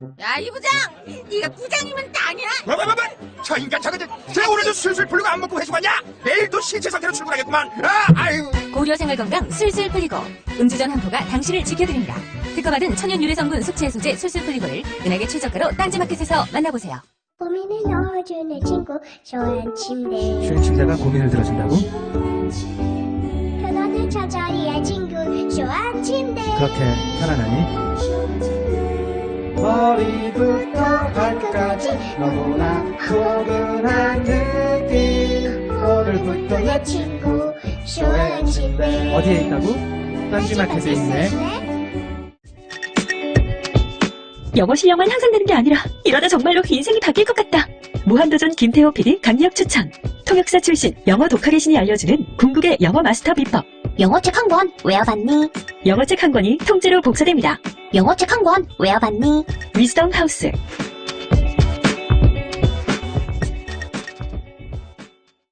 야, 이 부장! 네가 부장이면 아니야? 뭐? 저 인간 저거 쟤 오늘도 술술 풀리고 안 먹고 회수 갔냐? 내일도 신체 상태로 출근하겠구만. 아유. 고려 생활건강 술술 풀리고 음주전 한포가 당신을 지켜드립니다. 특허받은 천연 유래 성분 숙취 해소제 술술 풀리고를 은하계 최저가로 딴지마켓에서 만나보세요. 고민을 넣어주는 친구 쇼한 침대 쉴 침대가 고민을 들어준다고? 편안한 저자리의 친구 쇼한 침대 그렇게 편안하니? 머리부터 발까지 너무나 포근한 느낌 오늘부터 내 친구 쇼한 침대 어디에 있다고? 딴지마켓에 있네. 영어 실력만 향상되는 게 아니라 이러다 정말로 인생이 바뀔 것 같다. 무한도전 김태호 PD 강력 추천. 통역사 출신 영어 독학의 신이 알려주는 궁극의 영어 마스터 비법. 영어책 한 권 외워봤니? 영어책 한 권이 통째로 복사됩니다. 영어책 한 권 외워봤니? 위즈덤 하우스.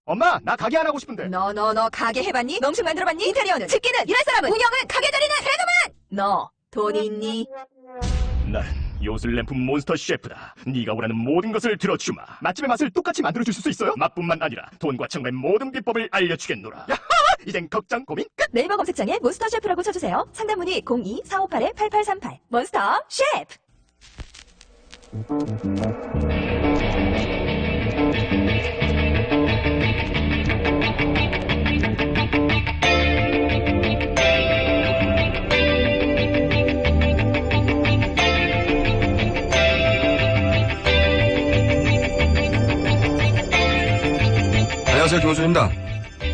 엄마, 나 가게 안 하고 싶은데. 너 가게 해봤니? 농식 만들어봤니? 인테리어는? 집기는? 일할 사람은? 운영은? 가게 자리는? 퇴근만! 너 돈이 있니? 난 요술램프 몬스터 셰프다. 네가 원하는 모든 것을 들어주마. 맛집의 맛을 똑같이 만들어줄 수 있어요? 맛뿐만 아니라 돈과 정말 모든 비법을 알려주겠노라. 이젠 걱정 고민 끝. 네이버 검색창에 몬스터 셰프라고 쳐주세요. 상담문의 02-458-8838 몬스터 셰프. 안녕하세요, 김호준입니다.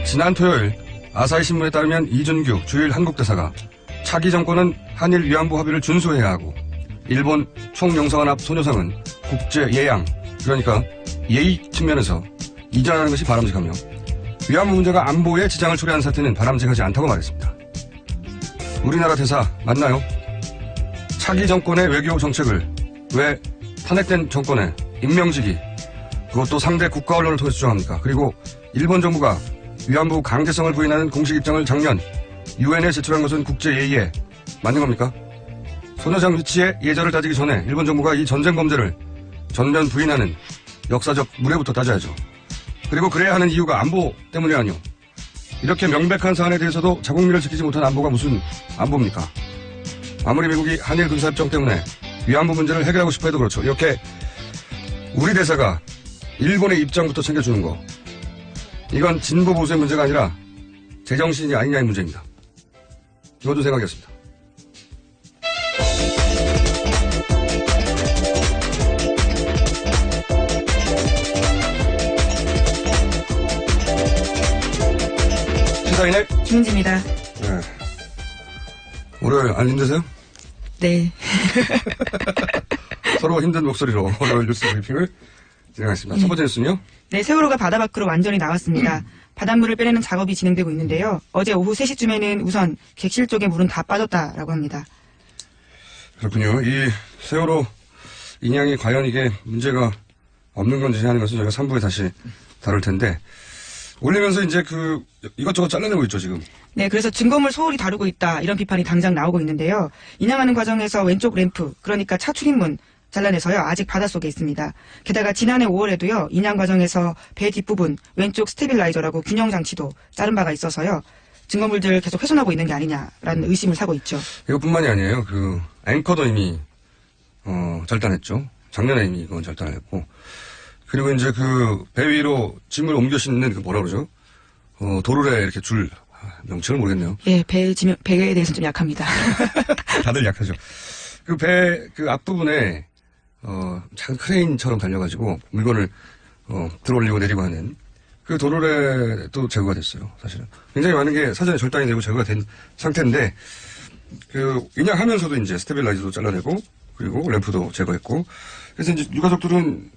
지난 토요일 아사히 신문에 따르면 이준규 주일 한국대사가 차기 정권은 한일 위안부 합의를 준수해야 하고 일본 총영사관합 소녀상은 국제 예양, 그러니까 예의 측면에서 이전하는 것이 바람직하며 위안부 문제가 안보에 지장을 초래한 사태는 바람직하지 않다고 말했습니다. 우리나라 대사 맞나요? 차기 정권의 외교 정책을 왜 탄핵된 정권의 임명직이 그것도 상대 국가 언론을 통해서 주장합니까? 그리고 일본 정부가 위안부 강제성을 부인하는 공식 입장을 작년 유엔에 제출한 것은 국제예의에 맞는 겁니까? 소녀상 위치의 예절을 따지기 전에 일본 정부가 이 전쟁 범죄를 전면 부인하는 역사적 무례부터 따져야죠. 그리고 그래야 하는 이유가 안보 때문이 아니오. 이렇게 명백한 사안에 대해서도 자국민을 지키지 못한 안보가 무슨 안보입니까? 아무리 미국이 한일 군사협정 때문에 위안부 문제를 해결하고 싶어 해도 그렇죠. 이렇게 우리 대사가 일본의 입장부터 챙겨주는 거, 이건 진보 보수의 문제가 아니라 제정신이 아니냐의 문제입니다. 김호준 생각이었습니다. 시사인의 김은지입니다. 네. 월요일 안 힘드세요? 네. 서로 힘든 목소리로 월요일 뉴스 브리핑을 진행하겠습니다. 첫 번째 뉴스는요? 네, 세월호가 바다 밖으로 완전히 나왔습니다. 바닷물을 빼내는 작업이 진행되고 있는데요. 어제 오후 3시쯤에는 우선 객실 쪽에 물은 다 빠졌다라고 합니다. 그렇군요. 이 세월호 인양이 과연 이게 문제가 없는 건지 하는 것은 저희가 3부에 다시 다룰 텐데, 올리면서 이제 이것저것 잘라내고 있죠, 지금. 네, 그래서 증거물 소홀히 다루고 있다, 이런 비판이 당장 나오고 있는데요. 인양하는 과정에서 왼쪽 램프, 그러니까 차 출입문 잘라내서요, 아직 바닷속에 있습니다. 게다가 지난해 5월에도요, 인양 과정에서 배 뒷부분 왼쪽 스테빌라이저라고 균형장치도 자른 바가 있어서요, 증거물들을 계속 훼손하고 있는 게 아니냐라는 의심을 사고 있죠. 이것뿐만이 아니에요. 앵커도 이미 절단했죠. 작년에 이미 이건 절단을 했고, 그리고 이제 배 위로 짐을 옮겨 싣는 뭐라 그러죠? 도르래 이렇게 줄 명칭을 모르겠네요. 예, 배에 대해서는 좀 약합니다. 다들 약하죠. 배 앞부분에 작은 크레인처럼 달려가지고 물건을 들어올리고 내리고 하는 그 도로래도 제거가 됐어요. 사실은 굉장히 많은 게 사전에 절단이 되고 제거가 된 상태인데, 인양하면서도 이제 스테빌라이저도 잘라내고 그리고 램프도 제거했고, 그래서 이제 유가족들은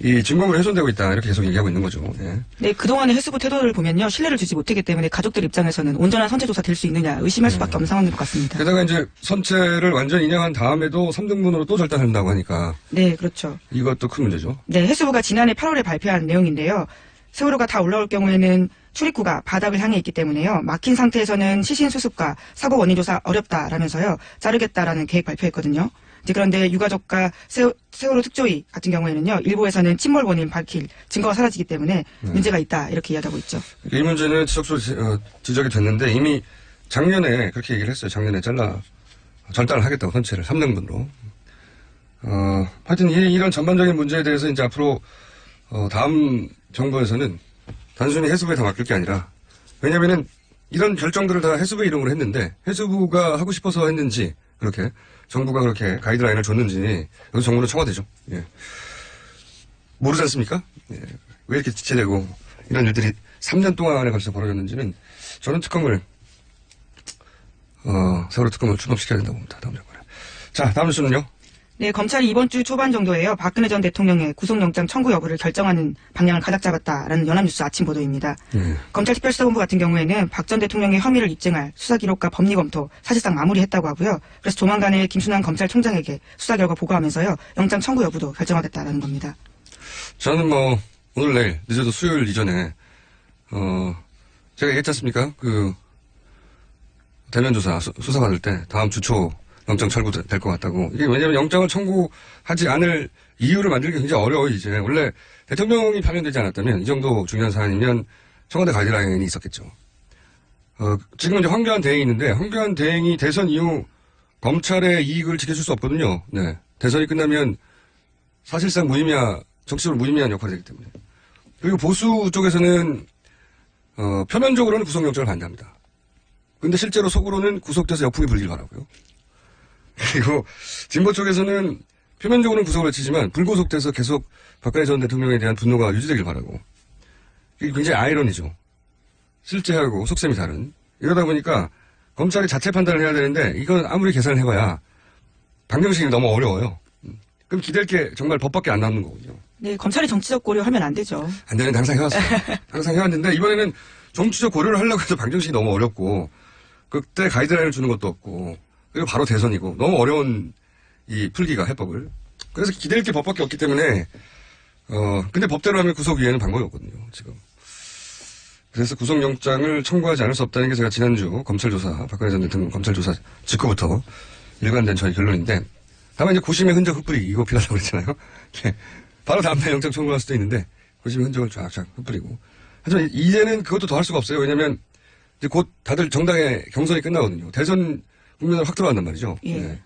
이 증거물이 훼손되고 있다, 이렇게 계속 얘기하고 있는 거죠. 예. 네, 그동안의 해수부 태도를 보면요, 신뢰를 주지 못했기 때문에 가족들 입장에서는 온전한 선체조사 될 수 있느냐 의심할 수밖에 없는 상황인 것 같습니다. 게다가 이제 선체를 완전히 인양한 다음에도 3등분으로 또 절단한다고 하니까. 네, 그렇죠. 이것도 큰 문제죠. 네, 해수부가 지난해 8월에 발표한 내용인데요. 세월호가 다 올라올 경우에는 출입구가 바닥을 향해 있기 때문에요. 막힌 상태에서는 시신 수습과 사고 원인 조사 어렵다라면서요, 자르겠다라는 계획 발표했거든요. 이제 그런데 유가족과 세월호 특조위 같은 경우에는요, 일부에서는 침몰 원인 밝힐 증거가 사라지기 때문에 문제가 있다 이렇게 이야기하고 있죠. 이 문제는 지적이 됐는데 이미 작년에 그렇게 얘기를 했어요. 작년에 절단을 하겠다고 선체를 3등분으로. 하여튼 이런 전반적인 문제에 대해서 이제 앞으로 다음 정부에서는 단순히 해수부에 다 맡길 게 아니라, 왜냐면은 이런 결정들을 다 해수부 이름으로 했는데 해수부가 하고 싶어서 했는지, 그렇게 정부가 그렇게 가이드라인을 줬는지, 여기 정부는 청와대죠. 예. 모르지 않습니까? 예. 왜 이렇게 지체되고 이런 일들이 3년 동안에 걸쳐 벌어졌는지는 저는 세월호 특검을 출범시켜야 된다고 봅니다. 다음 정권에. 자, 다음 뉴스는요. 네, 검찰이 이번 주 초반 정도에요, 박근혜 전 대통령의 구속영장 청구 여부를 결정하는 방향을 가닥 잡았다라는 연합뉴스 아침 보도입니다. 검찰 특별수사본부 같은 경우에는 박 전 대통령의 혐의를 입증할 수사 기록과 법리 검토 사실상 마무리했다고 하고요. 그래서 조만간에 김순환 검찰총장에게 수사 결과 보고하면서요, 영장 청구 여부도 결정하겠다라는 겁니다. 저는 오늘 내일 늦어도 수요일 이전에 제가 얘기했지 않습니까? 대면 조사 수사 받을 때 다음 주 초 영장 청구될 것 같다고. 이게 왜냐면 영장을 청구하지 않을 이유를 만들기 굉장히 어려워요, 이제. 원래 대통령이 파면되지 않았다면, 이 정도 중요한 사안이면 청와대 가이드라인이 있었겠죠. 지금 이제 황교안 대행이 있는데, 황교안 대행이 대선 이후 검찰의 이익을 지켜줄 수 없거든요. 네. 대선이 끝나면 사실상 정치적으로 무의미한 역할이 되기 때문에. 그리고 보수 쪽에서는, 표면적으로는 구속영장을 반대합니다. 근데 실제로 속으로는 구속돼서 역풍이 불길 바라고요. 그리고 진보 쪽에서는 표면적으로는 구속을 외치지만 불구속돼서 계속 박근혜 전 대통령에 대한 분노가 유지되길 바라고. 이게 굉장히 아이러니죠. 실제하고 속셈이 다른. 이러다 보니까 검찰이 자체 판단을 해야 되는데, 이건 아무리 계산을 해봐야 방정식이 너무 어려워요. 그럼 기댈 게 정말 법밖에 안 남는 거거든요. 네, 검찰이 정치적 고려하면 안 되죠. 안 되는데 항상 해왔어요. 항상 해왔는데 이번에는 정치적 고려를 하려고 해도 방정식이 너무 어렵고, 그때 가이드라인을 주는 것도 없고, 그리고 바로 대선이고, 너무 어려운 이 풀기가 해법을. 그래서 기댈 게 법밖에 없기 때문에, 근데 법대로 하면 구속 위에는 방법이 없거든요, 지금. 그래서 구속영장을 청구하지 않을 수 없다는 게 제가 지난주 검찰조사, 박근혜 전 대통령 검찰조사 직후부터 일관된 저희 결론인데, 다만 이제 고심의 흔적 흩뿌리고 필요하다고 그랬잖아요. 바로 다음날 영장 청구할 수도 있는데, 고심의 흔적을 쫙쫙 흩뿌리고. 하지만 이제는 그것도 더 할 수가 없어요. 왜냐면, 이제 곧 다들 정당의 경선이 끝나거든요. 대선 국면을 확 들어간단 말이죠. 예. 네.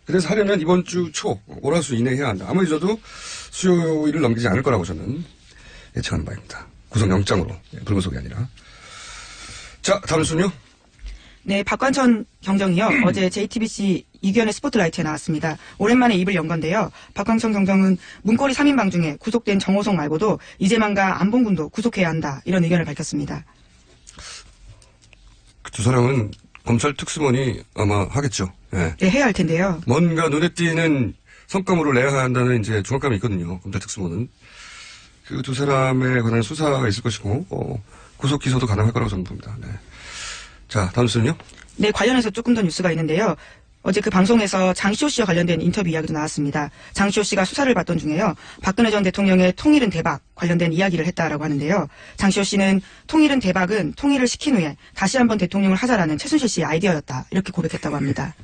그래서 하려면 이번 주 초, 월화수 이내에 해야 한다. 아무리 저도 수요일을 넘기지 않을 거라고 저는 예측하는 바입니다. 구속영장으로. 불구속이 아니라. 자, 다음 순요. 네, 박관천 경정이요. 어제 JTBC 이규현의 스포트라이트에 나왔습니다. 오랜만에 입을 연 건데요. 박관천 경정은 문고리 3인방 중에 구속된 정호성 말고도 이재만과 안봉근도 구속해야 한다, 이런 의견을 밝혔습니다. 그 두 사람은 검찰 특수본이 아마 하겠죠. 네. 네, 해야 할 텐데요. 뭔가 눈에 띄는 성과물을 내야 한다는 이제 중압감이 있거든요. 검찰 특수본은. 그 두 사람에 관한 수사가 있을 것이고, 구속 기소도 가능할 거라고 저는 봅니다. 네. 자, 다음 뉴스는요? 네, 관련해서 조금 더 뉴스가 있는데요. 어제 그 방송에서 장시호 씨와 관련된 인터뷰 이야기도 나왔습니다. 장시호 씨가 수사를 받던 중에요, 박근혜 전 대통령의 통일은 대박 관련된 이야기를 했다라고 하는데요. 장시호 씨는 통일은 대박은 통일을 시킨 후에 다시 한번 대통령을 하자라는 최순실 씨의 아이디어였다, 이렇게 고백했다고 합니다.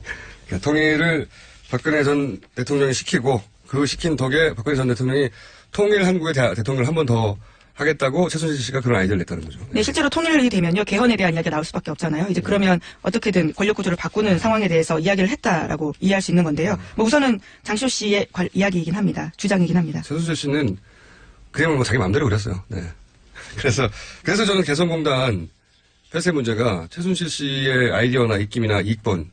그러니까 통일을 박근혜 전 대통령이 시키고, 그 시킨 덕에 박근혜 전 대통령이 통일 한국의 대통령을 한 번 더 하겠다고 최순실 씨가 그런 아이디어를 냈다는 거죠. 네, 실제로 통일이 되면요, 개헌에 대한 이야기가 나올 수밖에 없잖아요. 이제 그러면 어떻게든 권력 구조를 바꾸는 상황에 대해서 이야기를 했다라고 이해할 수 있는 건데요. 우선은 장시호 씨의 이야기이긴 합니다. 주장이긴 합니다. 최순실 씨는 그냥 자기 마음대로 그랬어요. 네. 그래서 저는 개성공단 폐쇄 문제가 최순실 씨의 아이디어나 입김이나 이익번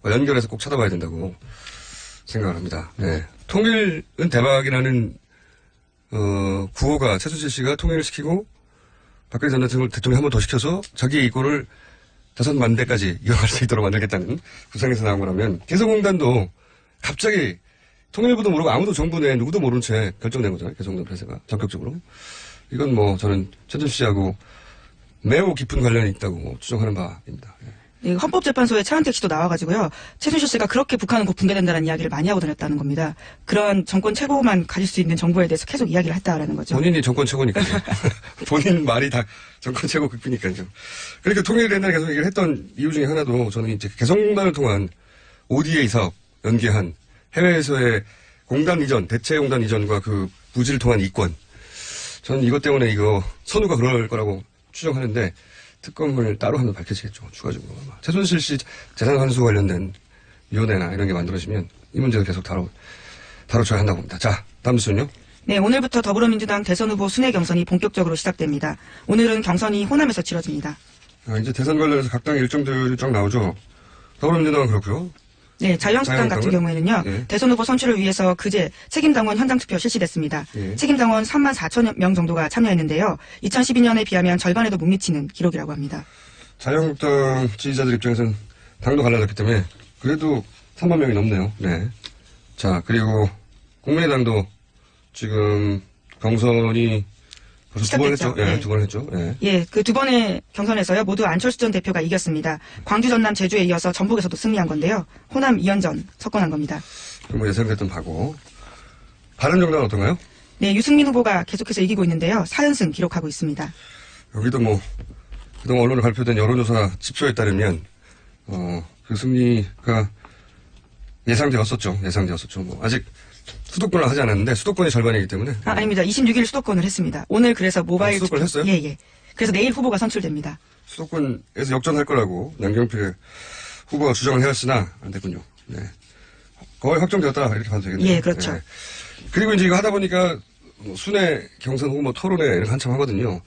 연결해서 꼭 찾아봐야 된다고 생각을 합니다. 네. 통일은 대박이라는 구호가 최순실 씨가 통일을 시키고 박근혜 전 대통령이 한 번 더 시켜서 자기의 이권을 5만 대까지 이어갈 수 있도록 만들겠다는 구상에서 나온 거라면, 개성공단도 갑자기 통일부도 모르고 아무도 정부 내 누구도 모르는 채 결정된 거잖아요. 개성공단 폐쇄가 전격적으로. 이건 저는 최순실 씨하고 매우 깊은 관련이 있다고 추정하는 바입니다. 네, 헌법재판소에 차은택 씨도 나와가지고요, 최순실 씨가 그렇게 북한은 곧 붕괴된다는 이야기를 많이 하고 다녔다는 겁니다. 그런 정권 최고만 가질 수 있는 정부에 대해서 계속 이야기를 했다라는 거죠. 본인이 정권 최고니까요. 본인 말이 다 정권 최고 극비니까요. 그러니까 통일을 된다는 계속 얘기를 했던 이유 중에 하나도 저는 이제 개성공단을 통한 ODA 사업 연계한 해외에서의 공단 이전, 대체 공단 이전과 그 부지를 통한 이권. 저는 이것 때문에 이거 선우가 그럴 거라고 추정하는데 특검을 따로 하면 밝혀지겠죠. 추가적으로. 아마. 최순실 씨 재산 환수 관련된 위원회나 이런 게 만들어지면 이 문제도 계속 다뤄줘야 한다고 봅니다. 자, 다음 뉴스는요. 네, 오늘부터 더불어민주당 대선 후보 순회 경선이 본격적으로 시작됩니다. 오늘은 경선이 호남에서 치러집니다. 이제 대선 관련해서 각 당의 일정들이 쫙 나오죠. 더불어민주당은 그렇고요. 네, 자유한국당 같은 경우에는요. 예. 대선 후보 선출을 위해서 그제 책임당원 현장 투표 실시됐습니다. 예. 책임당원 3만 4천 명 정도가 참여했는데요. 2012년에 비하면 절반에도 못 미치는 기록이라고 합니다. 자유한국당 지지자들 입장에서는 당도 갈라졌기 때문에 그래도 3만 명이 넘네요. 네. 자, 그리고 국민의당도 지금 경선이 벌써 2번 했죠? 예, 네. 2번 했죠. 예. 예, 그 두 번의 경선에서요, 모두 안철수 전 대표가 이겼습니다. 광주, 전남, 제주에 이어서 전북에서도 승리한 건데요. 호남 2연전 석권한 겁니다. 뭐 예상됐던 바고. 바른정당은 어떤가요? 네, 유승민 후보가 계속해서 이기고 있는데요. 4연승 기록하고 있습니다. 여기도 뭐, 그동안 언론에 발표된 여론조사 지표에 따르면, 그 승리가 예상되었었죠. 뭐, 아직 수도권을 하지 않았는데, 수도권이 절반이기 때문에. 아닙니다. 26일 수도권을 했습니다. 오늘 그래서 모바일 수도권 투표. 했어요? 예. 그래서 내일 후보가 선출됩니다. 수도권에서 역전할 거라고 양경필 후보가 주장을 해왔으나 안 됐군요. 네. 거의 확정되었다 이렇게 봐도 되겠네요. 예, 그렇죠. 네. 그리고 이제 이거 하다 보니까 순회 경선 후보 토론회 이런 거 한참 하거든요.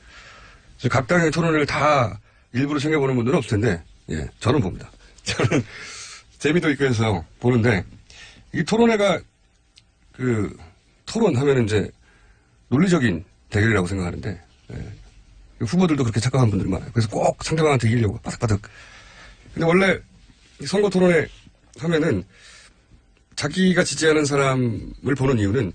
각 당의 토론회를 다 일부러 챙겨보는 분들은 없을 텐데, 예, 저는 봅니다. 저는 재미도 있고 해서 보는데 이 토론회가 그 토론하면 이제 논리적인 대결이라고 생각하는데. 예. 후보들도 그렇게 착각한 분들이 많아요. 그래서 꼭 상대방한테 이기려고 바득바득. 근데 원래 선거 토론회 하면은 자기가 지지하는 사람을 보는 이유는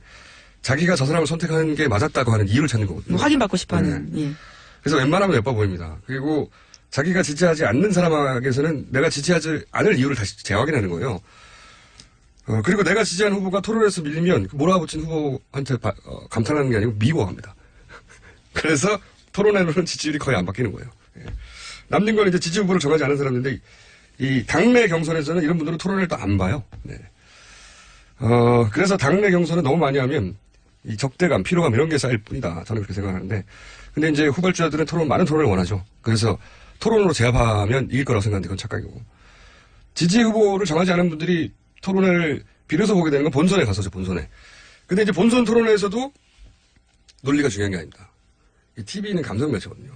자기가 저 사람을 선택하는 게 맞았다고 하는 이유를 찾는 거거든요. 확인받고 싶어 하는. 네. 예. 그래서 웬만하면 예뻐 보입니다. 그리고 자기가 지지하지 않는 사람에게서는 내가 지지하지 않을 이유를 다시 재확인하는 거예요. 그리고 내가 지지하는 후보가 토론에서 밀리면 몰아붙인 후보한테 감탄하는 게 아니고 미워합니다. 그래서 토론회로는 지지율이 거의 안 바뀌는 거예요. 예. 남는 건 이제 지지 후보를 정하지 않은 사람인데, 이 당내 경선에서는 이런 분들은 토론회를 또 안 봐요. 네. 그래서 당내 경선을 너무 많이 하면, 이 적대감, 피로감 이런 게 쌓일 뿐이다. 저는 그렇게 생각하는데, 근데 이제 후발주자들은 많은 토론을 원하죠. 그래서 토론으로 제압하면 이길 거라고 생각하는데 그건 착각이고. 지지 후보를 정하지 않은 분들이 토론회를 빌어서 보게 되는 건 본선에 가서죠, 본선에. 근데 이제 본선 토론회에서도 논리가 중요한 게 아닙니다. 이 TV는 감성 매체거든요.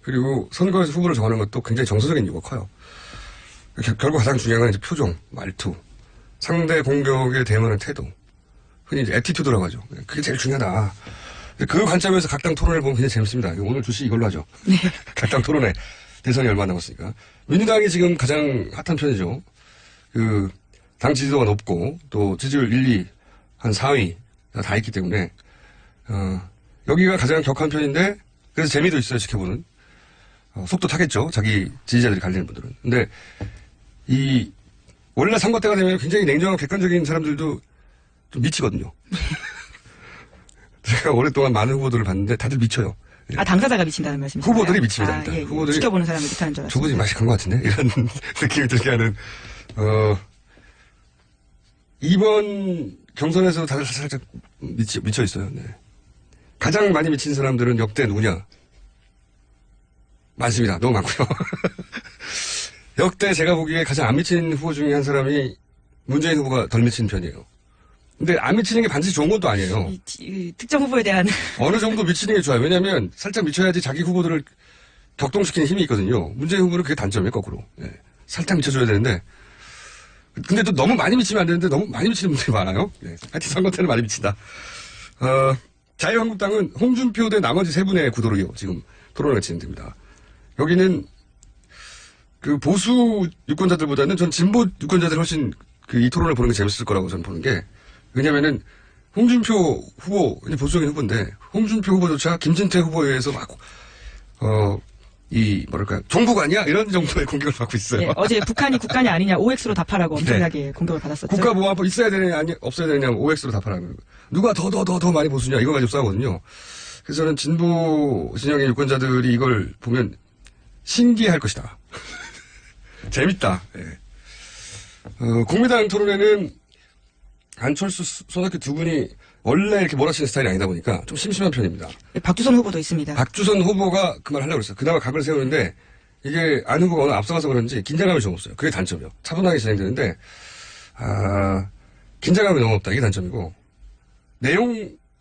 그리고 선거에서 후보를 정하는 것도 굉장히 정서적인 이유가 커요. 결국 가장 중요한 건 이제 표정, 말투, 상대 공격에 대응하는 태도. 흔히 이제 애티튜드라고 하죠. 그게 제일 중요하다. 그 관점에서 각 당 토론을 보면 굉장히 재밌습니다. 오늘 주시 이걸로 하죠. 네. 각 당 토론회. 대선이 얼마 남았으니까. 민주당이 지금 가장 핫한 편이죠. 당 지지도가 높고, 또 지지율 1, 2, 한 4위 다 있기 때문에, 여기가 가장 격한 편인데, 그래서 재미도 있어요, 지켜보는. 속도 타겠죠, 자기 지지자들이 갈리는 분들은. 근데, 원래 선거 때가 되면 굉장히 냉정하고 객관적인 사람들도 좀 미치거든요. 제가 오랫동안 많은 후보들을 봤는데 다들 미쳐요. 예. 당사자가 미친다는 말씀이시죠? 후보들이 미칩니다, 일단. 예. 후보들이 지켜보는 사람이 미치는 줄 알았어요. 저분이 맛이 간 것 같은데? 이런 느낌이 들게 하는, 이번 경선에서 다들 살짝 미쳐 있어요. 네. 가장 많이 미친 사람들은 역대 누구냐? 많습니다. 너무 많고요. 역대 제가 보기에 가장 안 미친 후보 중에 한 사람이 문재인 후보가 덜 미친 편이에요. 근데 안 미치는 게 반드시 좋은 것도 아니에요. 특정 후보에 대한. 어느 정도 미치는 게 좋아요. 왜냐하면 살짝 미쳐야지 자기 후보들을 격동시키는 힘이 있거든요. 문재인 후보는 그게 단점이에요, 거꾸로. 예. 살짝 미쳐줘야 되는데. 근데 또 너무 많이 미치면 안 되는데 너무 많이 미치는 분들이 많아요. 예. 하여튼 선거 때는 많이 미친다. 자유한국당은 홍준표 대 나머지 세 분의 구도로 지금 토론을 진행됩니다. 여기는 그 보수 유권자들보다는 전 진보 유권자들이 훨씬 이 토론을 보는 게 재밌을 거라고 저는 보는 게, 왜냐면은 홍준표 후보, 보수적인 후보인데 홍준표 후보조차 김진태 후보에 의해서 막 종북 아니야? 이런 정도의 공격을 받고 있어요. 네, 어제 북한이 국간이 아니냐 OX로 답하라고 엄청나게 네. 공격을 받았었죠. 국가보안법 있어야 되느냐 아니 없어야 되느냐 OX로 답하라고. 누가 더 많이 보수냐 이거 가지고 싸우거든요. 그래서 저는 진보 진영의 유권자들이 이걸 보면 신기할 것이다. 재밌다. 네. 국민당 토론회는 안철수, 손학규 두 분이 원래 이렇게 몰아치는 스타일이 아니다 보니까 좀 심심한 편입니다. 박주선 후보도 있습니다. 박주선 후보가 그 말 하려고 그랬어요. 그나마 각을 세우는데 이게 안 후보가 오늘 앞서가서 그런지 긴장감이 좀 없어요. 그게 단점이요. 차분하게 진행되는데, 긴장감이 너무 없다. 이게 단점이고,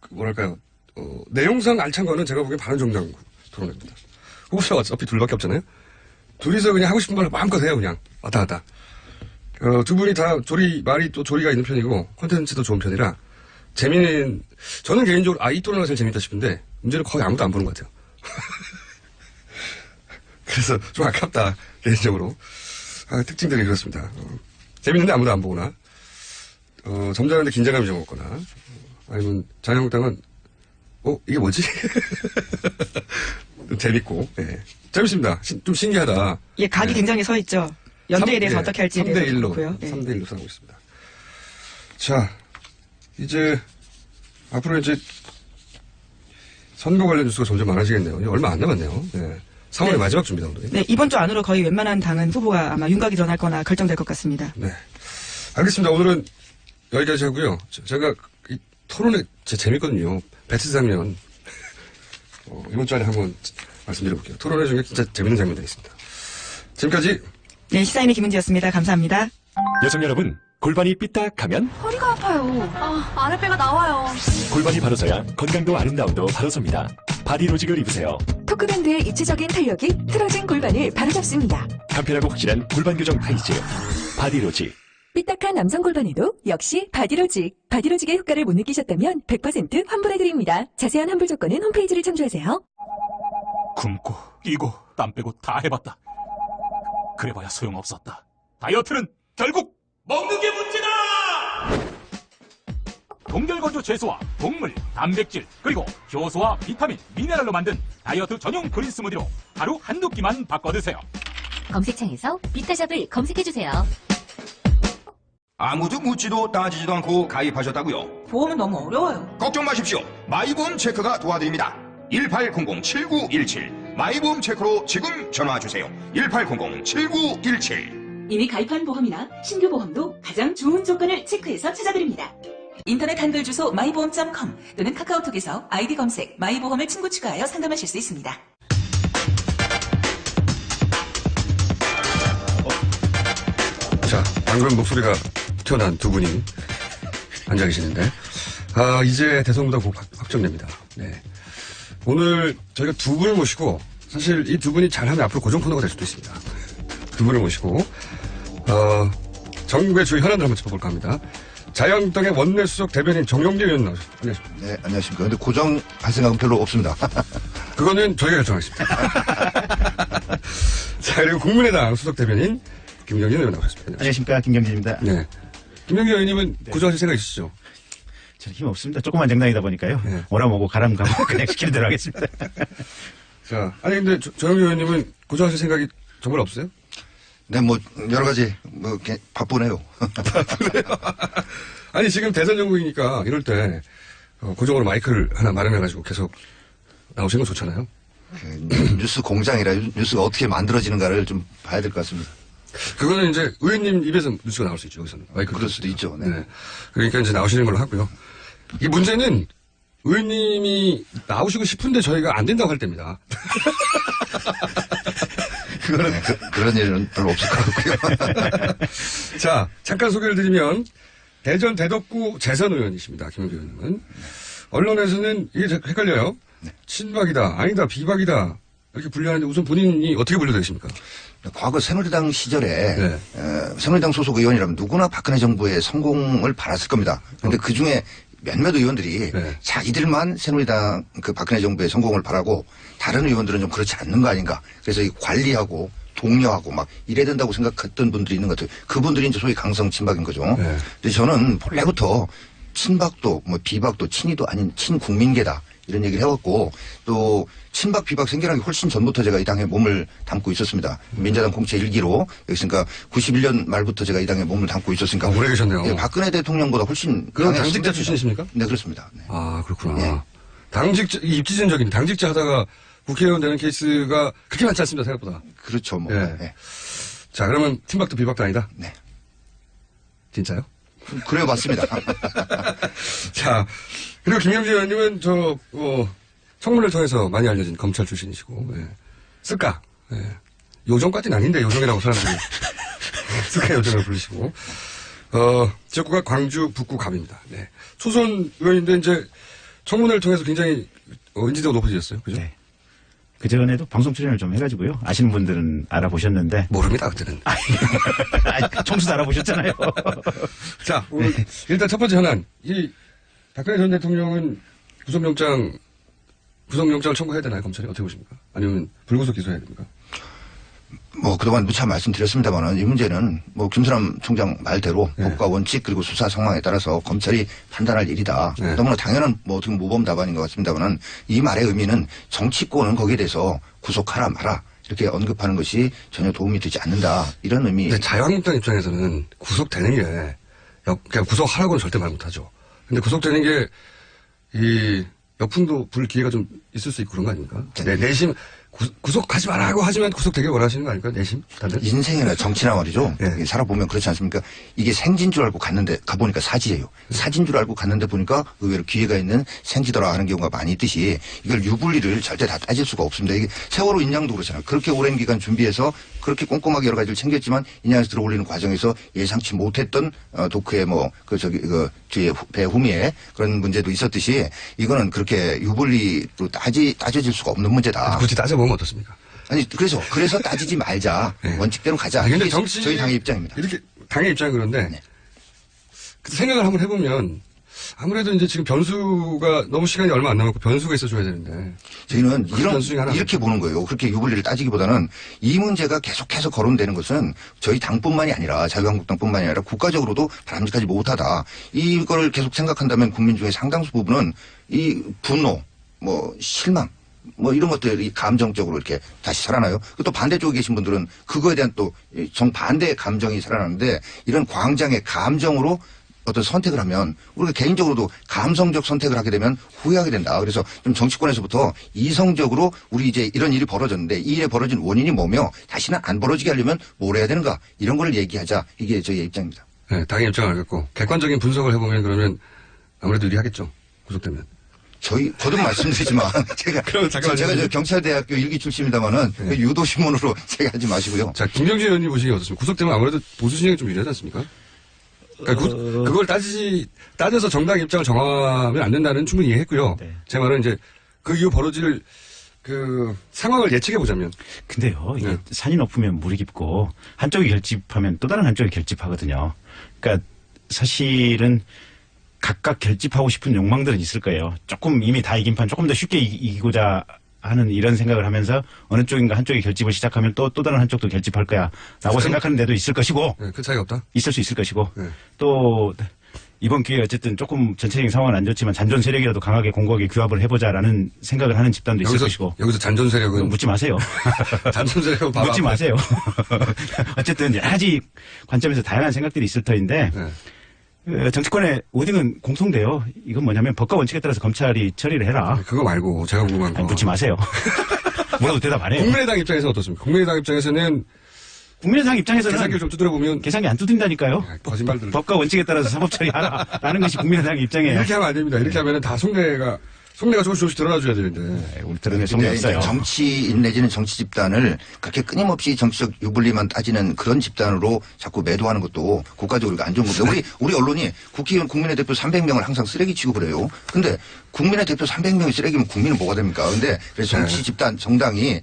뭐랄까요. 내용상 알찬 거는 제가 보기엔 바른정당 토론입니다. 후보자가 어차피 둘밖에 없잖아요. 둘이서 그냥 하고 싶은 걸 마음껏 해요, 그냥. 왔다 갔다. 두 분이 다 말이 또 조리가 있는 편이고, 콘텐츠도 좋은 편이라, 저는 개인적으로, 이 토론가 제일 재밌다 싶은데, 문제는 거의 아무도 안 보는 것 같아요. 그래서 좀 아깝다, 개인적으로. 특징들이 그렇습니다. 재밌는데 아무도 안 보거나, 점잖은데 긴장감이 좀 없거나, 아니면 자유한국당은, 이게 뭐지? 재밌고, 예. 재밌습니다. 좀 신기하다. 예, 각이 예. 굉장히 서 있죠. 연대에 대해서 어떻게 할지에 대해서 3대1로, 그렇고요. 예. 3대1로 싸우고 있습니다. 자, 이제, 앞으로 이제, 선거 관련 뉴스가 점점 많아지겠네요. 이제 얼마 안 남았네요. 네. 4월의 네. 마지막 주입니다, 오늘. 네, 이번 주 안으로 거의 웬만한 당은 후보가 아마 윤곽이 드러날거나 결정될 것 같습니다. 네. 알겠습니다. 오늘은 여기까지 하고요. 제가 이 토론에 진짜 재밌거든요. 배트 장면. 이번 주 안에 한번 말씀드려볼게요. 토론회 중에 진짜 재밌는 장면들이 있습니다. 지금까지 네, 시사인의 김은지였습니다. 감사합니다. 여성 여러분, 골반이 삐딱하면 허리가 아파요. 아랫배가 나와요. 골반이 바로서야 건강도 아름다움도 바로섭니다. 바디로직을 입으세요. 토크밴드의 입체적인 탄력이 틀어진 골반을 바로잡습니다. 간편하고 확실한 골반 교정 타이즈. 바디로직. 삐딱한 남성 골반에도 역시 바디로직. 바디로직의 효과를 못 느끼셨다면 100% 환불해드립니다. 자세한 환불 조건은 홈페이지를 참조하세요. 굶고 뛰고 땀 빼고 다 해봤다. 그래봐야 소용없었다. 다이어트는 결국 먹는 게 문제다! 동결건조 채소와 곡물, 단백질, 그리고 효소와 비타민, 미네랄로 만든 다이어트 전용 그린 스무디로 하루 한두 끼만 바꿔 드세요. 검색창에서 비타샵을 검색해주세요. 아무도 묻지도 따지지도 않고 가입하셨다고요? 보험은 너무 어려워요. 걱정 마십시오. 마이보험 체크가 도와드립니다. 1800-7917 마이보험 체크로 지금 전화주세요. 1800-7917 이미 가입한 보험이나 신규 보험도 가장 좋은 조건을 체크해서 찾아드립니다. 인터넷 한글 주소 마이보험.com 또는 카카오톡에서 아이디 검색 마이보험을 친구 추가하여 상담하실 수 있습니다. 자, 방금 목소리가 튀어나온 두 분이 앉아 계시는데, 이제 대선 후보가 확정됩니다. 네. 오늘 저희가 두 분을 모시고, 사실 이 두 분이 잘하면 앞으로 고정 코너가 될 수도 있습니다. 두 분을 모시고, 전국의 주요 현안을 한번 짚어볼까 합니다. 자유한국당의 원내수석 대변인 정영대 의원 나오셨습니다. 안녕하십니까. 네, 안녕하십니까. 근데 고정할 생각은 별로 없습니다. 그거는 저희가 결정하겠습니다. 자, 그리고 국민의당 수석 대변인 김경진 의원 나오셨습니다. 안녕하십니까. 김경진입니다. 네. 김경진 의원님은 고정하실 생각 있으시죠? 저는 힘 없습니다. 조그만 정당이다 보니까요. 네. 오라먹고 가라가고 그냥 시키는 대로 하겠습니다. 자, 아니 근데 정영대 의원님은 고정하실 생각이 정말 없어요? 네, 뭐 여러 가지 바쁘네요. 아니 지금 대선 전국이니까 이럴 때 고정으로 마이크를 하나 마련해가지고 계속 나오시는 건 좋잖아요. 뉴스 공장이라 뉴스가 어떻게 만들어지는가를 좀 봐야 될 것 같습니다. 그거는 이제 의원님 입에서 뉴스가 나올 수 있죠. 여기서는 마이크 그럴 수도 있죠. 네. 네. 그러니까 이제 나오시는 걸로 하고요. 이 문제는 의원님이 나오시고 싶은데 저희가 안 된다고 할 때입니다. 그거는 그런 일은 별로 없을 것 같고요. 자, 잠깐 소개를 드리면 대전 대덕구 재선 의원이십니다. 김영기 의원님은. 언론에서는 이게 헷갈려요. 친박이다, 아니다, 비박이다 이렇게 분류하는데 우선 본인이 어떻게 분류되십니까? 과거 새누리당 시절에 네. 새누리당 소속 의원이라면 누구나 박근혜 정부의 성공을 바랐을 겁니다. 그런데 그중에 몇몇 의원들이 네. 자기들만 새누리당 그 박근혜 정부의 성공을 바라고 다른 의원들은 좀 그렇지 않는 거 아닌가. 그래서 이 관리하고 독려하고 막 이래야 된다고 생각했던 분들이 있는 것 같아요. 그분들이 이제 소위 강성 친박인 거죠. 네. 근데 저는 본래부터 친박도 뭐 비박도 친이도 아닌 친국민계다. 이런 얘기를 해왔고 또 친박 비박 생겨나기 훨씬 전부터 제가 이 당에 몸을 담고 있었습니다. 민자당 공채 1기로 그러니까 91년 말부터 제가 이 당에 몸을 담고 있었으니까 오래 계셨네요. 예, 박근혜 대통령보다 훨씬 그럼 강했습니다. 당직자 출신이십니까? 네, 그렇습니다. 네. 아, 그렇구나. 네. 당직자, 입지전적인 당직자 하다가 국회의원 되는 케이스가 그렇게 많지 않습니다, 생각보다. 그렇죠, 뭐. 네. 네. 자, 그러면 친박도 비박도 아니다? 네. 진짜요? 그래요, 맞습니다. 자, 그리고 김영진 의원님은 청문회를 통해서 많이 알려진 검찰 출신이시고, 예. 쓸까? 예. 요정까지는 아닌데, 요정이라고 사람들이. 쓸까 요정을 부르시고, 지역구가 광주 북구 갑입니다. 네. 초선 의원인데, 이제, 청문회를 통해서 굉장히, 인지도가 높아지셨어요. 그죠? 네. 그전에도 방송 출연을 좀 해가지고요. 아시는 분들은 알아보셨는데. 모릅니다, 그때는. 총수도 알아보셨잖아요. 자, 오늘 일단 첫 번째 현안. 이 박근혜 전 대통령은 구속영장을 청구해야 되나요, 검찰이? 어떻게 보십니까? 아니면 불구속 기소해야 됩니까? 그동안 누차 말씀드렸습니다만은 이 문제는 김수남 총장 말대로 네. 법과 원칙 그리고 수사 상황에 따라서 검찰이 판단할 일이다. 네. 너무나 당연한 어떻게 모범 답안인 것 같습니다만은 이 말의 의미는 정치권은 거기에 대해서 구속하라 마라 이렇게 언급하는 것이 전혀 도움이 되지 않는다. 이런 의미. 근데 자유한국당 입장에서는 구속되는 게 그냥 구속하라고는 절대 말 못하죠. 근데 구속되는 게 이 역풍도 불 기회가 좀 있을 수 있고 그런 거 아닙니까? 네, 내심 구속하지 말라고 하지만 구속되길 원하시는 거 아닐까요? 내심 다들? 인생이나 정치나 말이죠. 네. 살아보면 그렇지 않습니까? 이게 생진 줄 알고 갔는데 가보니까 사지예요. 사진 줄 알고 갔는데 보니까 의외로 기회가 있는 생지더라 하는 경우가 많이 있듯이 이걸 유불리를 절대 다 따질 수가 없습니다. 이게 세월호 인양도 그렇잖아요. 그렇게 오랜 기간 준비해서 그렇게 꼼꼼하게 여러 가지를 챙겼지만 인양에서 들어올리는 과정에서 예상치 못했던 도크의 뒤에 배 후미에 그런 문제도 있었듯이 이거는 그렇게 유불리로 따져질 수가 없는 문제다. 굳이 따져보면 어떻습니까? 아니 그래서 따지지 말자. 네. 원칙대로 가자. 근데 이게 저희 당의 입장입니다. 이렇게 당의 입장이 그런데 네. 생각을 한번 해보면 아무래도 이제 지금 변수가 너무 시간이 얼마 안 남았고 변수가 있어줘야 되는데 저희는 변수 중에 하나 이렇게 보는 거예요. 그렇게 유불리를 따지기보다는 이 문제가 계속해서 거론되는 것은 저희 당뿐만이 아니라 자유한국당뿐만이 아니라 국가적으로도 바람직하지 못하다. 이걸 계속 생각한다면 국민 중에 상당수 부분은 이 분노, 실망, 이런 것들이 감정적으로 이렇게 다시 살아나요. 또 반대쪽에 계신 분들은 그거에 대한 또 정반대의 감정이 살아나는데 이런 광장의 감정으로 어떤 선택을 하면 우리가 개인적으로도 감성적 선택을 하게 되면 후회하게 된다. 그래서 좀 정치권에서부터 이성적으로 우리 이제 이런 일이 벌어졌는데 이 일에 벌어진 원인이 뭐며 다시는 안 벌어지게 하려면 뭘 해야 되는가 이런 걸 얘기하자. 이게 저희의 입장입니다. 네, 당의 입장을 알겠고 객관적인 분석을 해보면 그러면 아무래도 유리하겠죠. 구속되면. 저희 거듭 말씀드리지만 제가 저 경찰대학교 일기 출신입니다만은 네. 유도신문으로 제가 하지 마시고요. 자, 김병진 의원님 보시기에 어떻습니까? 구속되면 아무래도 보수 진영이 좀 유리하지 않습니까? 그러니까 그걸 따져서 정당 입장을 정하면 안 된다는 충분히 이해했고요. 네. 제 말은 이제 그 이후 벌어질 상황을 예측해 보자면. 근데요, 이게 산이 높으면 물이 깊고 한쪽이 결집하면 또 다른 한쪽이 결집하거든요. 그러니까 사실은 각각 결집하고 싶은 욕망들은 있을 거예요. 조금 이미 다 이긴 판 조금 더 쉽게 이기고자 하는 이런 생각을 하면서 어느 쪽인가 한쪽이 결집을 시작하면 또 다른 한쪽도 결집할 거야 라고 생각하는 데도 있을 것이고 네, 그 차이가 없다? 있을 수 있을 것이고 네. 또 이번 기회에 어쨌든 조금 전체적인 상황은 안 좋지만 잔존 세력이라도 강하게 공고하게 규합을 해보자라는 생각을 하는 집단도 있을 것이고 여기서 잔존 세력은 묻지 마세요. 잔존 세력은 묻지 마세요. 어쨌든 여러 가지 관점에서 다양한 생각들이 있을 터인데 네. 정치권의 오딩은 공통돼요. 이건 뭐냐면 법과 원칙에 따라서 검찰이 처리를 해라. 그거 말고 제가 궁금한 거. 묻지 마세요. 물어도 대답 안 해요. 국민의당 입장에서는 어떻습니까? 국민의당 입장에서는 국민의당 입장에서는 계산기를 좀 두드려보면 계산기 안 두드린다니까요. 거짓말들. 법과 원칙에 따라서 사법 처리하라라는 것이 국민의당 입장이에요. 이렇게 하면 안 됩니다. 이렇게 하면은 다 속내가 조금씩 드러나줘야 되는데. 우리 드러낼 속내 없어요. 정치인 내지는 정치 집단을 그렇게 끊임없이 정치적 유불리만 따지는 그런 집단으로 자꾸 매도하는 것도 국가적으로 안 좋은 겁니다. 우리 언론이 국회의원 국민의 대표 300명을 항상 쓰레기 치고 그래요. 근데 국민의 대표 300명이 쓰레기면 국민은 뭐가 됩니까? 근데 그래서 정치 집단 정당이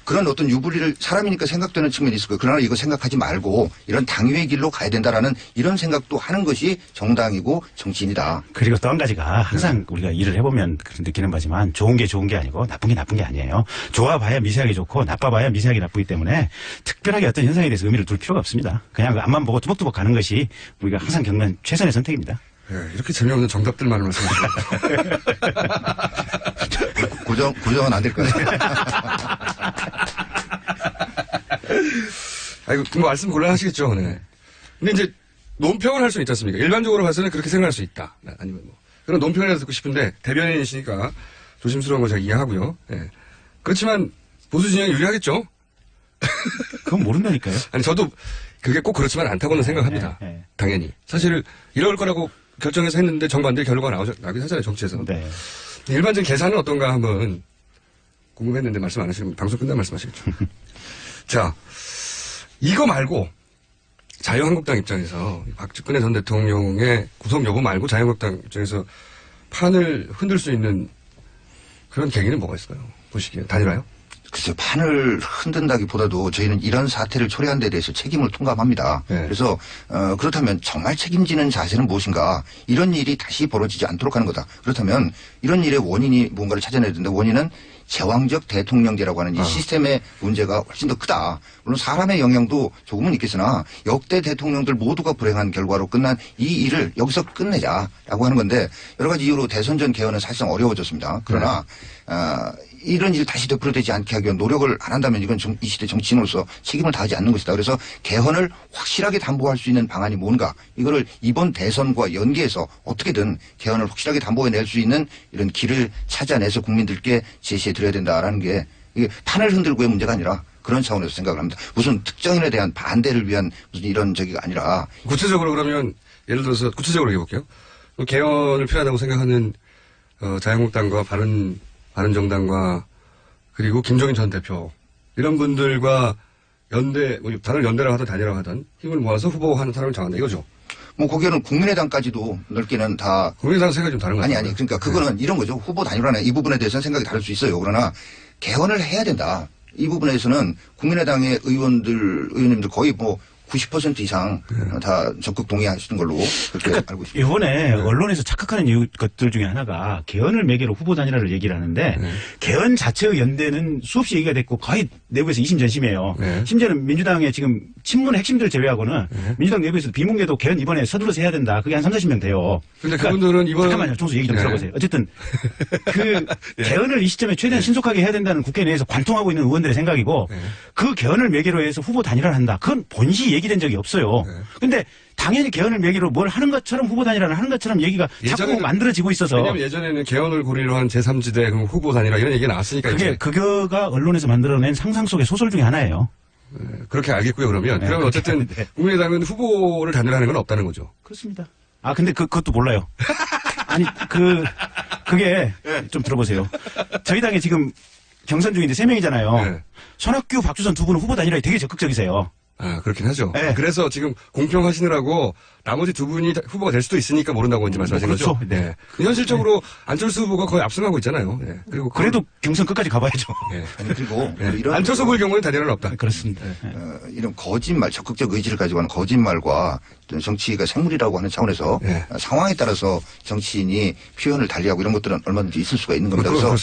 그런 어떤 유불리를 사람이니까 생각되는 측면이 있을 거예요. 그러나 이거 생각하지 말고 이런 당위의 길로 가야 된다라는 이런 생각도 하는 것이 정당이고 정치인이다. 그리고 또 한 가지가 항상 우리가 일을 해보면 느끼는 바지만 좋은 게 아니고 나쁜 게 나쁜 게 아니에요. 좋아봐야 미세하게 좋고 나빠봐야 미세하게 나쁘기 때문에 특별하게 어떤 현상에 대해서 의미를 둘 필요가 없습니다. 그냥 앞만 보고 뚜벅뚜벅 가는 것이 우리가 항상 겪는 최선의 선택입니다. 네, 이렇게 재미없는 정답들만을 말씀하시고. 고정은 안 될 거예요. 아이고, 말씀 곤란하시겠죠, 네. 근데 이제, 논평을 할 수는 있지 않습니까? 일반적으로 봐서는 그렇게 생각할 수 있다. 아니면 그런 논평이라도 듣고 싶은데, 대변인이시니까 조심스러운 거 제가 이해하고요. 네. 그렇지만, 보수 진영이 유리하겠죠? 그건 모른다니까요. 아니, 저도 그게 꼭 그렇지만 않다고는 생각합니다. 네. 당연히. 사실 이럴 거라고 결정해서 했는데 정반대 결과가 나긴 하잖아요, 정치에서. 네. 일반적인 계산은 어떤가 한번 궁금했는데 말씀 안 하시면 방송 끝나면 말씀하시겠죠. 자, 이거 말고 자유한국당 입장에서 박근혜 전 대통령의 구속 여부 말고 자유한국당 입장에서 판을 흔들 수 있는 그런 계기는 뭐가 있을까요? 보시기에 단일화요? 글쎄요, 판을 흔든다기보다도 저희는 이런 사태를 초래한 데 대해서 책임을 통감합니다. 네. 그래서 그렇다면 정말 책임지는 자세는 무엇인가? 이런 일이 다시 벌어지지 않도록 하는 거다. 그렇다면 이런 일의 원인이 뭔가를 찾아내야 된다. 원인은 제왕적 대통령제라고 하는 이 시스템의 문제가 훨씬 더 크다. 물론 사람의 영향도 조금은 있겠으나 역대 대통령들 모두가 불행한 결과로 끝난 이 일을 여기서 끝내자라고 하는 건데 여러 가지 이유로 대선 전 개헌은 사실상 어려워졌습니다. 그러나 이런 일 다시 되풀이되지 않게 하기 위한 노력을 안 한다면 이건 이 시대 정치인으로서 책임을 다하지 않는 것이다. 그래서 개헌을 확실하게 담보할 수 있는 방안이 뭔가 이거를 이번 대선과 연계해서 어떻게든 개헌을 확실하게 담보해낼 수 있는 이런 길을 찾아내서 국민들께 제시해 드려야 된다라는 게 이게 판을 흔들고의 문제가 아니라 그런 차원에서 생각을 합니다. 무슨 특정인에 대한 반대를 위한 무슨 이런 저기가 아니라 구체적으로 그러면 예를 들어서 구체적으로 해볼게요. 개헌을 필요하다고 생각하는 자유한국당과 바른정당과 그리고 김종인 전 대표 이런 분들과 연대 다른 연대라고 하든 단일화를 하든 힘을 모아서 후보하는 사람을 정한다 이거죠. 뭐 거기에는 국민의당까지도 넓게는 다 국민의당 생각이 좀 다른 거 같아요. 아니 그러니까 그거는 이런 거죠. 후보 단일화나 이 부분에 대해서는 생각이 다를 수 있어요. 그러나 개헌을 해야 된다. 이 부분에서는 국민의당의 의원님들 거의 뭐 90% 이상 다 적극 동의하시는 걸로 그렇게 알고 있습니다. 이번에 언론에서 착각하는 것들 중에 하나가 개헌을 매개로 후보 단일화를 얘기를 하는데 개헌 자체의 연대는 수없이 얘기가 됐고 거의 내부에서 이심전심이에요. 심지어는 민주당의 지금 친문의 핵심들 제외하고는 민주당 내부에서도 비문계도 개헌 이번에 서둘러서 해야 된다. 그게 한 30-40명 돼요. 근데 그분들은 이번 잠깐만요. 총수 얘기 좀 들어보세요. 어쨌든 그 개헌을 이 시점에 최대한 신속하게 해야 된다는 국회 내에서 관통하고 있는 의원들의 생각이고 그 개헌을 매개로 해서 후보 단일화를 한다. 그건 본시 얘기된 적이 없어요. 근데 당연히 개헌을 매개로 뭘 하는 것처럼 후보 단일화를 하는 것처럼 얘기가 자꾸 만들어지고 있어서. 왜냐하면 예전에는 개헌을 고리로 한 제3지대 후보 단일화 이런 얘기가 나왔으니까. 그거가 언론에서 만들어낸 상상 속의 소설 중에 하나예요. 그렇게 알겠고요. 그러면 어쨌든 국민의당은 후보를 단일화하는 건 없다는 거죠. 그렇습니다. 아 근데 그것도 몰라요. 아니 그게 좀 들어보세요. 저희 당에 지금 경선 중인데 3명이잖아요. 손학규, 박주선 두 분은 후보 단일화에 되게 적극적이세요. 아, 그렇긴 하죠. 네. 그래서 지금 공평하시느라고 나머지 두 분이 후보가 될 수도 있으니까 모른다고 이제 말씀하신 그렇죠. 거죠. 네. 현실적으로 안철수 후보가 거의 압승하고 있잖아요. 네. 그리고 그래도 경선 끝까지 가봐야죠. 네. 아니 그리고 이런 안철수 후보의 경우는 단일화는 없다. 그렇습니다. 이런 거짓말, 적극적 의지를 가지고 하는 거짓말과 정치가 생물이라고 하는 차원에서 상황에 따라서 정치인이 표현을 달리하고 이런 것들은 얼마든지 있을 수가 있는 겁니다. 그래서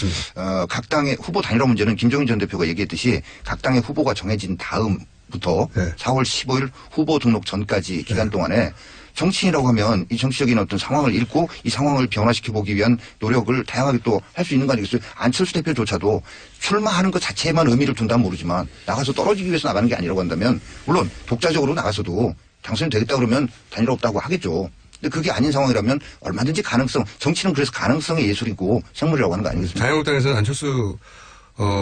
각 당의 후보 단일화 문제는 김종인 전 대표가 얘기했듯이 각 당의 후보가 정해진 다음부터 4월 15일 후보 등록 전까지 기간 동안에 정치인이라고 하면 이 정치적인 어떤 상황을 읽고 이 상황을 변화시켜 보기 위한 노력을 다양하게 또 할 수 있는 거 아니겠어요? 안철수 대표조차도 출마하는 것 자체에만 의미를 둔다면 모르지만 나가서 떨어지기 위해서 나가는 게 아니라고 한다면 물론 독자적으로 나가서도 당선이 되겠다 그러면 단일화 없다고 하겠죠. 근데 그게 아닌 상황이라면 얼마든지 가능성, 정치는 그래서 가능성의 예술이고 생물이라고 하는 거 아니겠습니까? 자유한국당에서는 안철수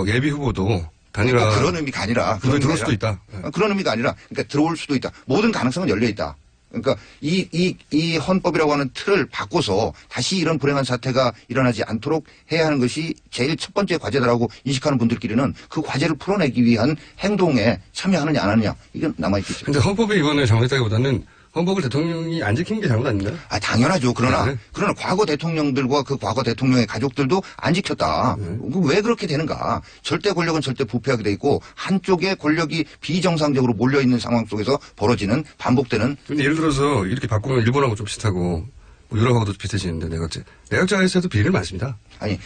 예비 후보도 단일화 그런 의미가 아니라 그런 들어올 수도 있다. 그런 의미가 아니라 그러니까 들어올 수도 있다. 모든 가능성은 열려 있다. 그러니까 이 헌법이라고 하는 틀을 바꿔서 다시 이런 불행한 사태가 일어나지 않도록 해야 하는 것이 제일 첫 번째 과제다라고 인식하는 분들끼리는 그 과제를 풀어내기 위한 행동에 참여하느냐 안 하느냐 이건 남아있겠죠. 근데 헌법이 이번에 잘못했다기보다는 헌법을 대통령이 안 지킨 게 잘못 아닌가요? 아, 당연하죠. 그러나 과거 대통령들과 그 과거 대통령의 가족들도 안 지켰다. 왜 그렇게 되는가? 절대 권력은 절대 부패하게 돼 있고 한쪽의 권력이 비정상적으로 몰려 있는 상황 속에서 벌어지는 반복되는. 근데 예를 들어서 이렇게 바꾸면 일본하고 좀 비슷하고 뭐 유럽하고도 비슷해지는데 내각제에서도 비리는 많습니다. 아니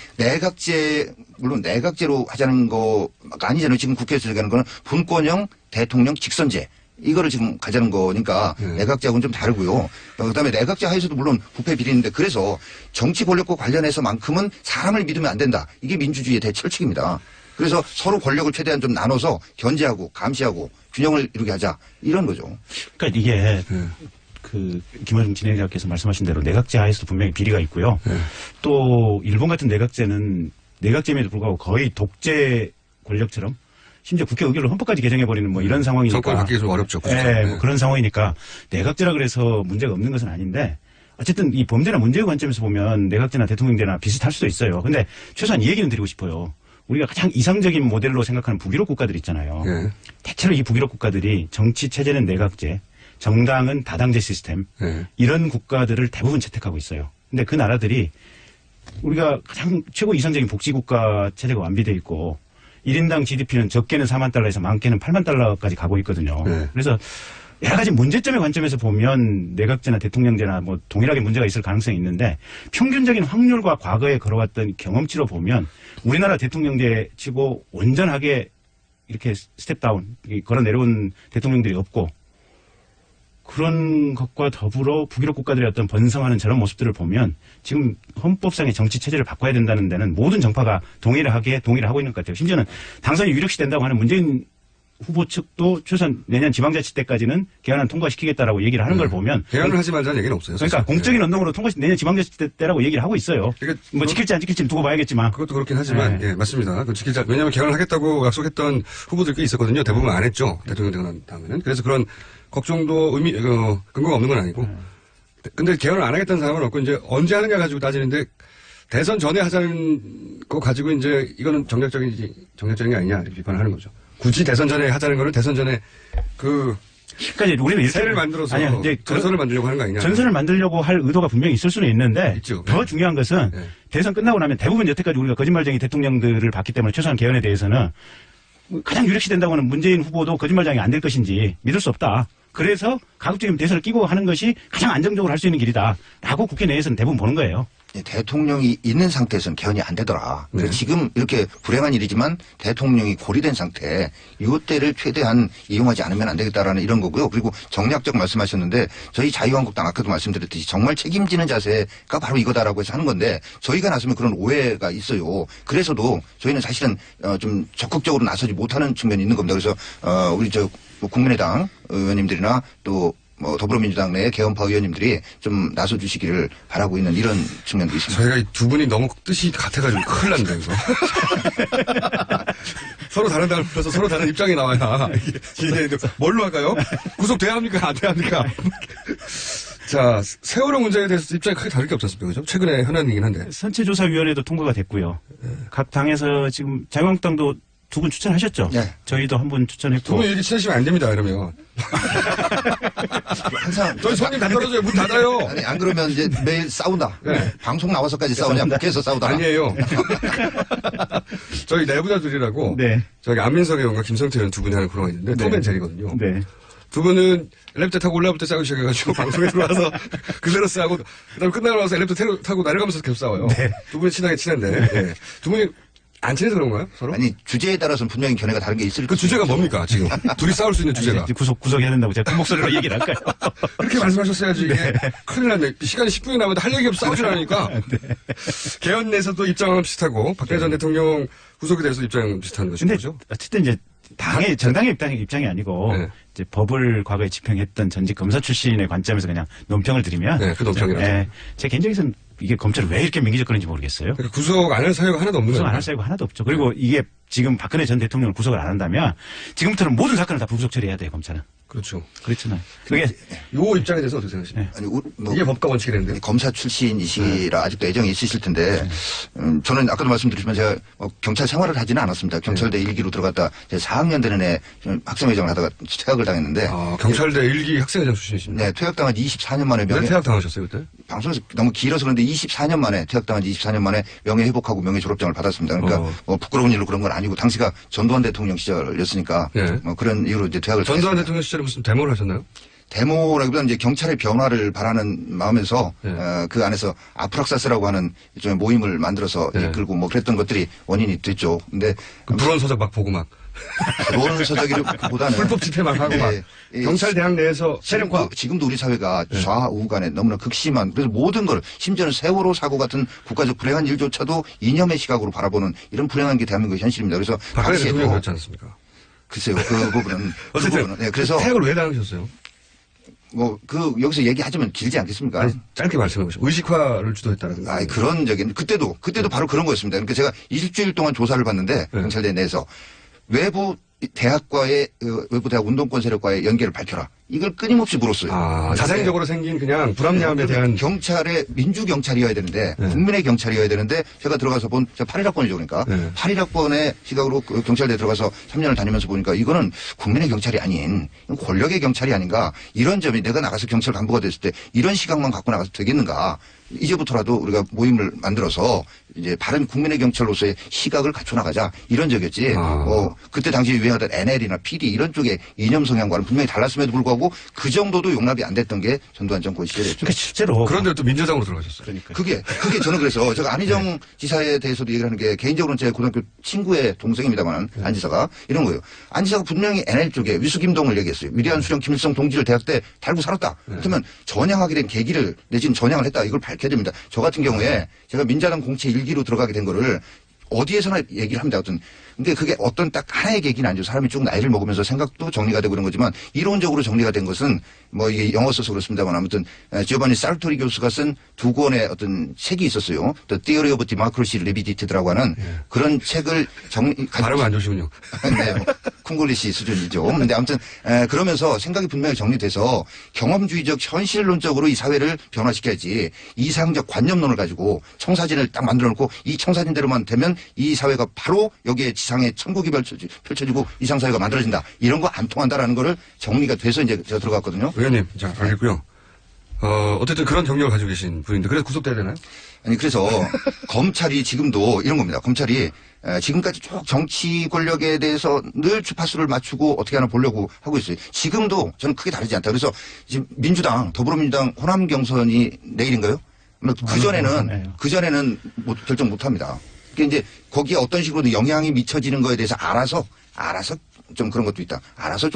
물론 내각제로 하자는 거가 아니잖아요. 지금 국회에서 얘기하는 거는 분권형 대통령 직선제. 이거를 지금 가자는 거니까 내각제하고는 좀 다르고요. 그다음에 내각제 하에서도 물론 부패 비리인데 그래서 정치 권력과 관련해서만큼은 사람을 믿으면 안 된다. 이게 민주주의의 대철칙입니다. 그래서 서로 권력을 최대한 좀 나눠서 견제하고 감시하고 균형을 이루게 하자. 이런 거죠. 그러니까 이게 김원중 진행자께서 말씀하신 대로 내각제 하에서도 분명히 비리가 있고요. 또 일본 같은 내각제는 내각제임에도 불구하고 거의 독재 권력처럼 심지어 국회 의결로 헌법까지 개정해버리는 뭐 이런 상황이니까. 정권 바뀌기 좀 어렵죠. 네, 뭐 그런 상황이니까 내각제라 그래서 문제가 없는 것은 아닌데 어쨌든 이 범죄나 문제의 관점에서 보면 내각제나 대통령제나 비슷할 수도 있어요. 근데 최소한 이 얘기는 드리고 싶어요. 우리가 가장 이상적인 모델로 생각하는 북유럽 국가들 있잖아요. 예. 대체로 이 북유럽 국가들이 정치 체제는 내각제, 정당은 다당제 시스템 예. 이런 국가들을 대부분 채택하고 있어요. 근데 그 나라들이 우리가 가장 최고 이상적인 복지국가 체제가 완비되어 있고 1인당 GDP는 적게는 4만 달러에서 많게는 8만 달러까지 가고 있거든요. 네. 그래서 여러 가지 문제점의 관점에서 보면 내각제나 대통령제나 뭐 동일하게 문제가 있을 가능성이 있는데 평균적인 확률과 과거에 걸어왔던 경험치로 보면 우리나라 대통령제 치고 온전하게 이렇게 스텝다운 걸어 내려온 대통령들이 없고 그런 것과 더불어 북유럽 국가들의 어떤 번성하는 저런 모습들을 보면 지금 헌법상의 정치 체제를 바꿔야 된다는 데는 모든 정파가 동의를 하고 있는 것 같아요. 심지어는 당선이 유력시 된다고 하는 문재인 후보 측도 최소한 내년 지방자치 때까지는 개헌안 통과시키겠다라고 얘기를 하는 걸 보면 개헌을 하지 말자는 얘기는 없어요. 그러니까 사실. 공적인 언동으로 내년 지방자치 때라고 얘기를 하고 있어요. 그러니까 뭐 지킬지 안 지킬지는 두고 봐야겠지만 그것도 그렇긴 하지만 예, 맞습니다. 그 지키자. 왜냐하면 개헌을 하겠다고 약속했던 후보들 꽤 있었거든요. 대부분 안 했죠. 대통령 되고 난 다음에는. 그래서 그런 걱정도 근거가 없는 건 아니고. 근데 개헌을 안 하겠다는 사람은 없고 이제 언제 하느냐 가지고 따지는데 대선 전에 하자는 거 가지고 이제 이거는 정략적인 게 아니냐 이렇게 비판을 하는 거죠. 굳이 대선 전에 하자는 거는 대선 전에 그러니까 우리는 세를 만들어서 이제 전선을 만들려고 하는 거 아니냐. 전선을 만들려고 할 의도가 분명히 있을 수는 있는데 있죠. 더 중요한 것은 네. 대선 끝나고 나면 대부분 여태까지 우리가 거짓말쟁이 대통령들을 봤기 때문에 최소한 개헌에 대해서는 가장 유력시 된다고 하는 문재인 후보도 거짓말쟁이 안 될 것인지 믿을 수 없다. 그래서 가급적이면 대선을 끼고 하는 것이 가장 안정적으로 할 수 있는 길이다라고 국회 내에서는 대부분 보는 거예요. 대통령이 있는 상태에서는 개헌이 안 되더라. 그래서 지금 이렇게 불행한 일이지만 대통령이 고리된 상태, 이때를 최대한 이용하지 않으면 안 되겠다라는 이런 거고요. 그리고 정략적 말씀하셨는데 저희 자유한국당 아까도 말씀드렸듯이 정말 책임지는 자세가 바로 이거다라고 해서 하는 건데 저희가 나서면 그런 오해가 있어요. 그래서도 저희는 사실은 좀 적극적으로 나서지 못하는 측면이 있는 겁니다. 그래서 우리 국민의당 의원님들이나 또 더불어민주당 내 개헌파 의원님들이 좀 나서주시기를 바라고 있는 이런 측면도 있습니다. 저희가 이 두 분이 너무 뜻이 같아가지고 큰일 난다, 이거. 서로 다른 당을 불러서 서로 다른 입장이 나와야 이게 뭘로 할까요? 구속돼야 합니까? 안 돼야 합니까? 자, 세월호 문제에 대해서 입장이 크게 다를 게 없지 않습니까? 그죠? 최근에 현안이긴 한데. 선체조사위원회도 통과가 됐고요. 각 당에서 지금 자유한국당도 두 분 추천하셨죠? 네. 저희도 한 분 추천했고. 두 분 이렇게 친하시면 안 됩니다, 이러면. 항상 저희 손님 다 떨어져요. 문 닫아요. 아니 안 그러면 이제 매일 싸운다. 네. 방송 나와서까지 싸우냐? 국회에서 싸우다. 아니에요. 저희 내부자들이라고. 네. 저기 안민석 의원과 김성태 의원 두 분이 하는 프로가 있는데 네. 톰앤제리거든요. 네. 두 분은 엘리베이터 타고 올라올 때 싸우기 시작해가지고 방송에 들어와서 그대로 싸우고 그다음에 끝나고 나서 엘리베이터 타고 내려가면서 계속 싸워요. 네. 두 분이 친한데 네. 두 분이 안 친해서 그런가요? 서로? 아니 주제에 따라서는 분명히 견해가 다른 게 있을 그 주제가 뭡니까 지금? 둘이 싸울 수 있는 주제가. 이제 구속해야 된다고 제가 큰 목소리로 얘기를 할까요? 그렇게 말씀하셨어야지 이게 큰일 났네. 시간이 10분이 남았는데 할 얘기 없어 싸우질 않으니까. 개헌 내에서도 입장은 비슷하고 박근혜 전 대통령 구속에 대해서 입장 비슷한 것인 근데 거죠. 어쨌든 이제 정당의 입장이 아니고 네. 이제 법을 과거에 집행했던 전직 검사 출신의 관점에서 그냥 논평을 드리면 네, 그 논평이라죠. 제 개인적에서는 이게 검찰을 왜 이렇게 민기적거리는지 모르겠어요. 그러니까 구속 안 할 사유가 하나도 없는 구속 거예요. 안 할 사유가 하나도 없죠. 그리고 이게 지금 박근혜 전 대통령을 구속을 안 한다면 지금부터는 모든 사건을 다 불구속 처리해야 돼요, 검찰은. 그렇죠. 그렇잖아요. 그게 요 입장에 대해서 어떻게 생각하십니까? 아니, 이게 법과 원칙이 되는데. 검사 출신이시라 아직도 애정이 있으실 텐데 저는 아까도 말씀드렸지만 제가 경찰 생활을 하지는 않았습니다. 경찰대 1기로 들어갔다 4학년 되는 해 학생회장을 하다가 퇴학을 당했는데 경찰대 1기 학생회장 출신이십니까? 네, 퇴학당한 지 24년 만에 왜 퇴학당하셨어요 그때? 방송에서 너무 길어서 그런데 24년 만에 퇴학당한 지 24년 만에 명예 회복하고 명예 졸업장을 받았습니다. 그러니까 부끄러운 일로 그런 건 아니고 당시가 전두환 대통령 시절이었으니까 그런 이유로 이제 퇴학을 전두환 당했습니다. 대통령 시절에 무슨 데모를 하셨나요? 데모라기보다는 이제 경찰의 변화를 바라는 마음에서 그 안에서 아프락사스라고 하는 일종의 모임을 만들어서 이끌고 뭐 그랬던 것들이 원인이 됐죠. 근데 불온 서적 막 보고 막 불온 서적이보다는 불법 집회 막 하고 막 경찰 대학 내에서 세력화. 지금도 우리 사회가 좌우 간에 너무나 극심한 그래서 모든 걸 심지어는 세월호 사고 같은 국가적 불행한 일조차도 이념의 시각으로 바라보는 이런 불행한 게 대한민국의 현실입니다. 그래서 박근혜 대통령이 그렇지 않습니까? 글쎄요, 그 부분은 어쨌든 네, 그래서 퇴학을 왜 당하셨어요? 여기서 얘기하자면 길지 않겠습니까? 아니, 짧게 말씀해 보시죠. 의식화를 주도했다는 거. 그런 적인 그때도 바로 그런 거였습니다. 그러니까 제가 일주일 동안 조사를 받는데 경찰대 내에서 외부 대학과의 외부 대학 운동권 세력과의 연계를 밝혀라. 이걸 끊임없이 물었어요. 자생적으로 생긴 그냥 불합리함에 대한 경찰의 민주 경찰이어야 되는데 네. 국민의 경찰이어야 되는데 제가 들어가서 본 제가 8.1학번이죠 그러니까 네. 8.1학번의 시각으로 그 경찰대에 들어가서 3년을 다니면서 보니까 이거는 국민의 경찰이 아닌 권력의 경찰이 아닌가 이런 점이 내가 나가서 경찰 간부가 됐을 때 이런 시각만 갖고 나가서 되겠는가 이제부터라도 우리가 모임을 만들어서 이제 바른 국민의 경찰로서의 시각을 갖춰 나가자 이런 적이었지. 그때 당시에 유행하던 NL이나 PD 이런 쪽의 이념 성향과는 분명히 달랐음에도 불구하고 그 정도도 용납이 안 됐던 게 전두환 정권 시절이었죠. 그러니까 실제로 그런데 또 민주당으로 들어가셨어요. 그러니까 그게 저는 그래서 제가 안희정 지사에 대해서도 얘기를 하는 게 개인적으로는 제 고등학교 친구의 동생입니다만 안 지사가 이런 거예요. 안 지사가 분명히 NL 쪽에 위수김동을 얘기했어요. 위대한 수령 김일성 동지를 대학 때 달고 살았다. 그렇다면 전향하게 된 계기를 내지는 전향을 했다. 이걸 밝혀야 됩니다. 저 같은 경우에 제가 민자당 공채 1기로 들어가게 된 거를 어디에서나 얘기를 합니다. 근데 그게 어떤 딱 하나의 계기는 아니죠. 사람이 쭉 나이를 먹으면서 생각도 정리가 되고 그런 거지만 이론적으로 정리가 된 것은 뭐 이게 영어 써서 그렇습니다만 아무튼 지오바니 사르토리 교수가 쓴 2권의 어떤 책이 있었어요. The Theory of Democracy Revisited라고 하는 그런 책을 발음 안 좋으시군요. 네, 콩글리시 수준이죠. 근데 아무튼 그러면서 생각이 분명히 정리돼서 경험주의적 현실론적으로 이 사회를 변화시켜야지 이상적 관념론을 가지고 청사진을 딱 만들어 놓고 이 청사진대로만 되면 이 사회가 바로 여기에 지상에 천국이 펼쳐지고 이상사회가 만들어진다. 이런 거 안 통한다라는 거를 정리가 돼서 이제 제가 들어갔거든요. 의원님, 자, 알겠고요. 어쨌든 그런 경력을 가지고 계신 분인데 그래서 구속돼야 되나요? 아니 그래서 검찰이 지금도 이런 겁니다. 검찰이 지금까지 쭉 정치 권력에 대해서 늘 주파수를 맞추고 어떻게 하나 보려고 하고 있어요. 지금도 저는 크게 다르지 않다. 그래서 지금 민주당 더불어민주당 호남 경선이 내일인가요? 그전에는 결정 못합니다. 그러니까 이제 거기에 어떤 식으로든 영향이 미쳐지는 거에 대해서 알아서 좀 그런 것도 있다. 알아서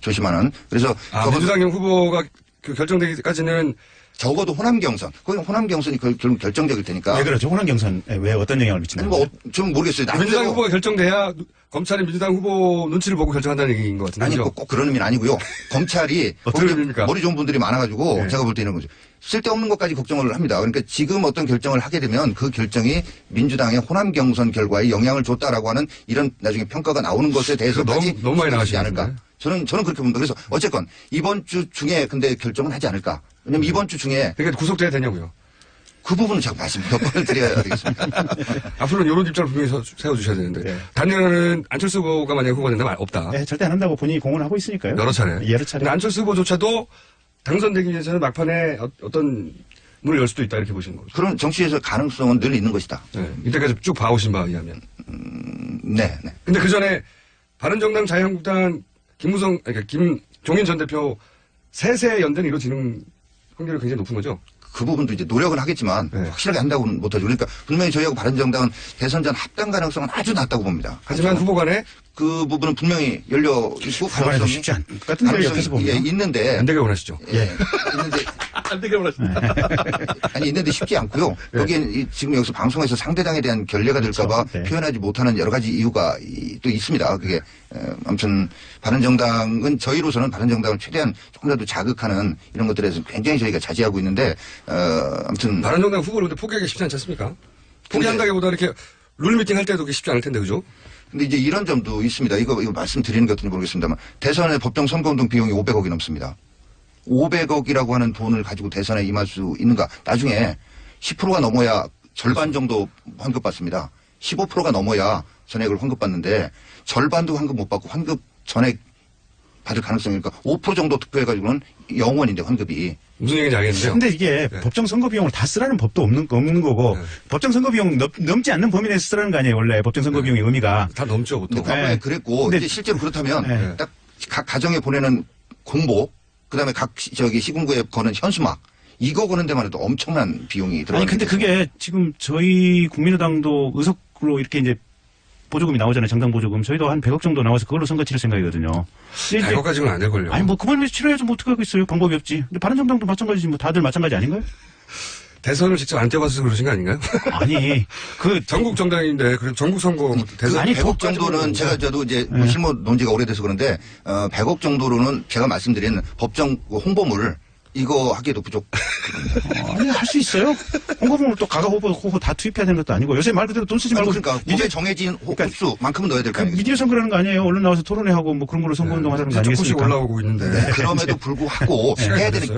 조심하는. 그래서 민주당 후보가 그 결정되기까지는 적어도 호남 경선. 거기 호남 경선이 결국 결정적일 테니까. 왜 그러죠? 호남 경선 왜 어떤 영향을 미치나요? 좀 모르겠어요. 민주당 후보가 결정돼야 검찰이 민주당 후보 눈치를 보고 결정한다는 얘기인 것 같은데. 아니 꼭 그런 의미는 아니고요. 검찰이 어떤 의미입니까? 머리 좋은 분들이 많아가지고 제가 볼 때 이런 거죠. 쓸데없는 것까지 걱정을 합니다. 그러니까 지금 어떤 결정을 하게 되면 그 결정이 민주당의 호남 경선 결과에 영향을 줬다라고 하는 이런 나중에 평가가 나오는 것에 대해서까지 너무 많이 나가시지 않을까. 저는 그렇게 봅니다. 그래서 어쨌건 이번 주 중에 근데 결정은 하지 않을까. 왜냐면 이번 주 중에 그러니까 구속돼야 되냐고요. 그 부분은 제가 말씀 몇 번을 드려야 되겠습니다. 앞으로는 이런 입장을 분명히 세워주셔야 되는데 단연은 안철수 후보가 만약에 후보가 된다면 없다. 네, 절대 안 한다고 본인이 공언을 하고 있으니까요. 여러 차례. 근데 안철수 후보조차도 당선되기 위해서는 막판에 어떤 문을 열 수도 있다 이렇게 보시는 거죠. 그런 정치에서 가능성은 늘 있는 것이다. 네, 이때까지 쭉 봐오신 바에 의하면. 네. 근데 그 전에 바른정당 자유한국당 김종인 전 대표 세세 연대는 이루어지는 확률이 굉장히 높은 거죠. 그 부분도 이제 노력은 하겠지만 확실하게 한다고는 못하죠. 그러니까 분명히 저희하고 바른정당은 대선 전 합당 가능성은 아주 낮다고 봅니다. 하지만 후보 간에 그 부분은 분명히 열려 있고 가능성이 쉽지 않은 것 같은데 옆에서 보면 있는데 안 되게 원하시죠. 있는데 안 되게 원하십니다. 아니 있는데 쉽지 않고요. 여기엔 지금 여기서 방송에서 상대당에 대한 결례가 될까봐 표현하지 못하는 여러 가지 이유가 또 있습니다. 그게 아무튼 바른정당은 저희로서는 바른정당을 최대한 조금이라도 자극하는 이런 것들에 대해서 굉장히 저희가 자제하고 있는데 아무튼 바른정당 후보를 근데 포기하기 쉽지 않지 않습니까? 포기한다기보다 이렇게 룰미팅 할 때도 쉽지 않을 텐데 그죠? 근데 이제 이런 점도 있습니다. 이거 말씀드리는 게 어떤지 모르겠습니다만 대선의 법정 선거운동 비용이 500억이 넘습니다. 500억이라고 하는 돈을 가지고 대선에 임할 수 있는가? 나중에 10%가 넘어야 절반 정도 환급받습니다. 15%가 넘어야 전액을 환급받는데 절반도 환급 못 받고 환급 전액 받을 가능성이니까 5% 정도 투표해가지고는 0원인데 환급이. 무슨 얘기인지 알겠는데요. 근데 이게 법정 선거 비용을 다 쓰라는 법도 없는 거고 법정 선거 비용 넘지 않는 범위 내에서 쓰라는 거 아니에요. 원래 법정 선거 비용의 의미가. 다 넘죠 보통. 근데 과거에 그랬고 이제 실제로 그렇다면 딱 각 가정에 보내는 공보 그다음에 각 시군구에 거는 현수막 이거 거는 데만 해도 엄청난 비용이 들어가요. 아니 근데 그게 지금 저희 국민의당도 의석으로 이렇게 이제 보조금이 나오잖아요. 정당 보조금. 저희도 한 100억 정도 나와서 그걸로 선거 치를 생각이거든요. 100억까지는 안 될걸요. 아니 뭐 그걸 위해서 치러야지 뭐 어떻게 하고 있어요. 방법이 없지. 근데 바른정당도 마찬가지지 뭐 다들 마찬가지 아닌가요? 대선을 직접 안 뛰어봐서 그러신 거 아닌가요? 아니 전국 정당인데 그럼 전국 선거 대선 아니 100억 정도는 저도 이제 실무 논지가 오래돼서 그런데 100억 정도로는 제가 말씀드린 법정 홍보물 이거 하기에도 부족. 아니, 할 수 있어요. 홍보물을 또 가가 후보 다 투입해야 되는 것도 아니고 요새 말 그대로 돈 쓰지 말고. 그러니까 법에 정해진 횟수만큼은 넣어야 될 거 아니에요. 미디어 선거라는 거 아니에요. 언론 나와서 토론회하고 뭐 그런 걸로 선거운동 하자는 거 조금씩 아니겠습니까? 올라오고 있는데. 그럼에도 불구하고 해야 되는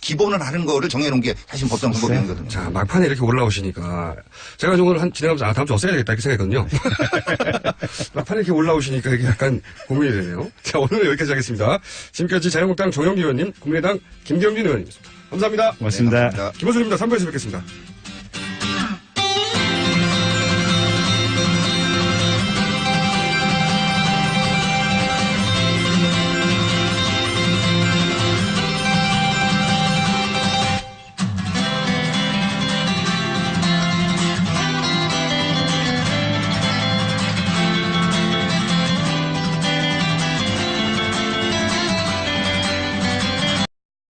기본을 하는 거를 정해놓은 게 사실 법상 선거비용이거든요. 자, 막판에 이렇게 올라오시니까 제가 좀 오늘 진행하면서 다음 주 없애야 되겠다 이렇게 생각했거든요. 막판에 이렇게 올라오시니까 이게 약간 고민이 되네요. 자, 오늘은 여기까지 하겠습니다. 지금까지 자유한국당 정영기 의원님, 국민의당 김경진 의원님이었습니다. 감사합니다. 고맙습니다. 감사합니다. 김호준입니다. 3부에서 뵙겠습니다.